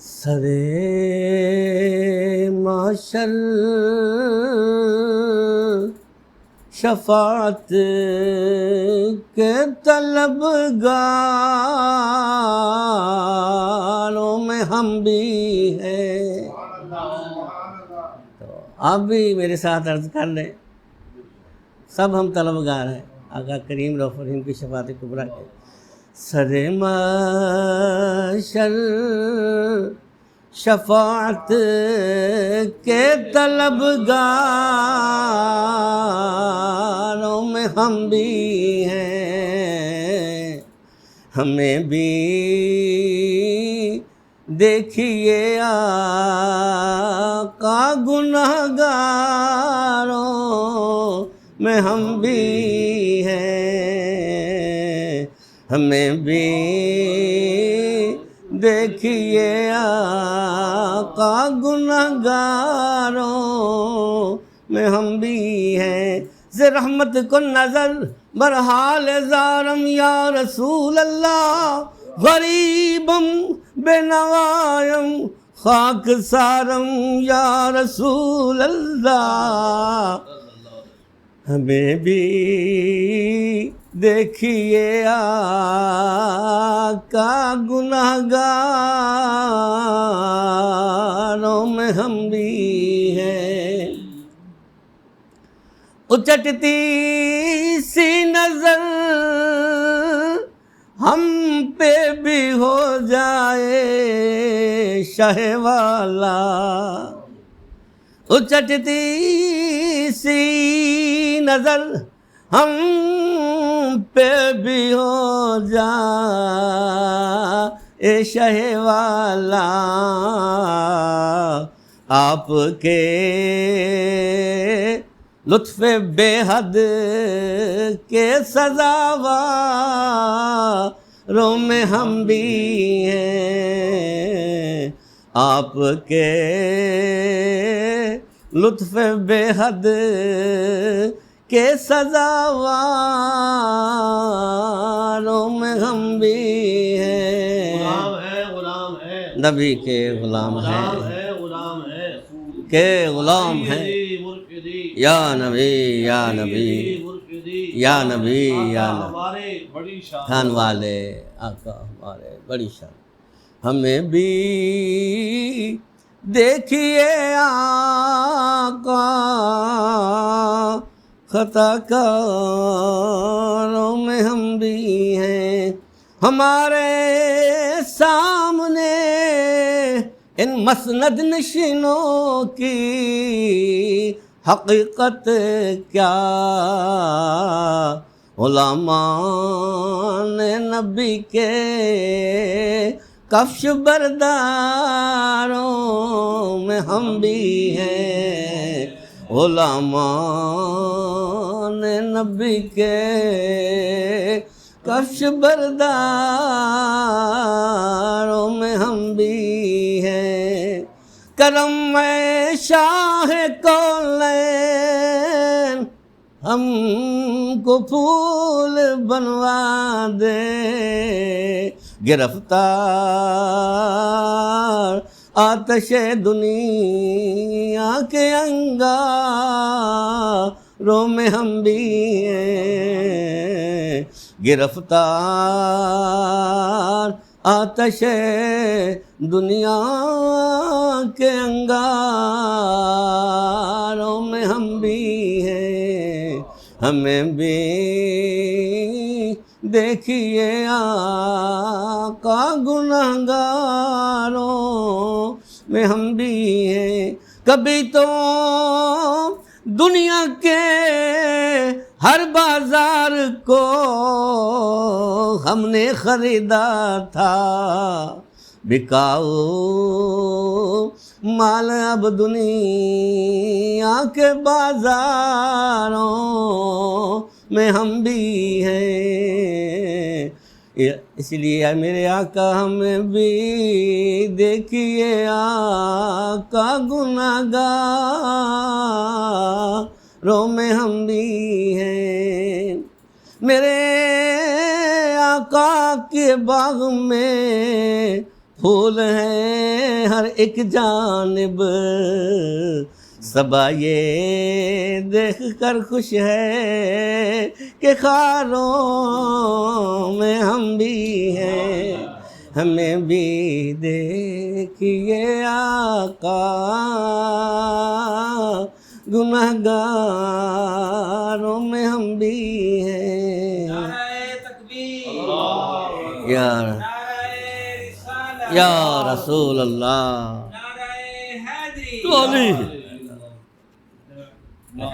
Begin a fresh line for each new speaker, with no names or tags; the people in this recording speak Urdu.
سرے معاشر شفاعت کے طلبگاروں میں ہم بھی ہیں. تو آپ بھی میرے ساتھ عرض کر لیں، سب ہم طلبگار ہیں آقا کریم رؤوف الرحیم کی شفاعت کبریٰ کے. سرے معاشر شفاعت کے طلبگاروں میں ہم بھی ہیں. ہمیں بھی دیکھیے آقا گنہگاروں میں ہم بھی ہیں. ہمیں بھی دیکھیے آقا گنہگاروں میں ہم بھی ہیں. ز رحمت کو نظر برحال زارم یا رسول اللہ، غریبم بے نوائم خاک سارم یا رسول اللہ. ہمیں بھی دیکھیے آقا گنہگاروں میں ہم بھی ہیں. اچٹتی سی نظر ہم پہ بھی ہو جائے شہ والا، اچٹتی سی نظر ہم پہ بھی ہو جائے شہ والا. آپ کے لطف بے حد کے سزاواروں میں ہم بھی ہیں. آپ کے لطف بے حد کے سزاواروں میں ہم بھی ہیں.
غلام ہے
نبی کے غلام ہیں،
غلام ہے
کے غلام ہیں. یا نبی یا نبی یا نبی یا نبی،
ہمارے بڑی شان
خان والے آقا ہمارے بڑی شان. ہمیں بھی دیکھیے آقا خطا کاروں میں ہم بھی ہیں. ہمارے سامنے ان مسند نشینوں کی حقیقت کیا، علماء نبی کے کفش برداروں میں ہم بھی ہیں. علماء نبی کے کفش برداروں میں ہم بھی ہیں. کرم میں شاہ کونین ہم کو پھول بنوا دے، گرفتار آتش دنیا کے انگاروں میں ہم بھی ہیں. گرفتار آتش دنیا کے انگاروں میں ہم بھی ہیں. ہمیں بھی دیکھیے آقا گنہگاروں میں ہم بھی ہیں. کبھی تو دنیا کے ہر بازار کو ہم نے خریدا تھا، بکاؤ مال اب دنیا کے بازاروں میں ہم بھی ہیں. اس لیے میرے آقا ہمیں بھی دیکھیے آقا گنہگاروں میں ہم بھی ہیں. میرے آقا کے باغ میں پھول ہیں ہر ایک جانب، صبا یہ دیکھ کر خوش ہے کہ خاروں میں ہم بھی ہیں، ہمیں بھی دیکھیے آقا، گنہگاروں میں ہم بھی ہیں۔
نعرہ تکبیر،
یا
نعرہ رسالہ،
یا رسول اللہ،
نعرہ حیدری،
علی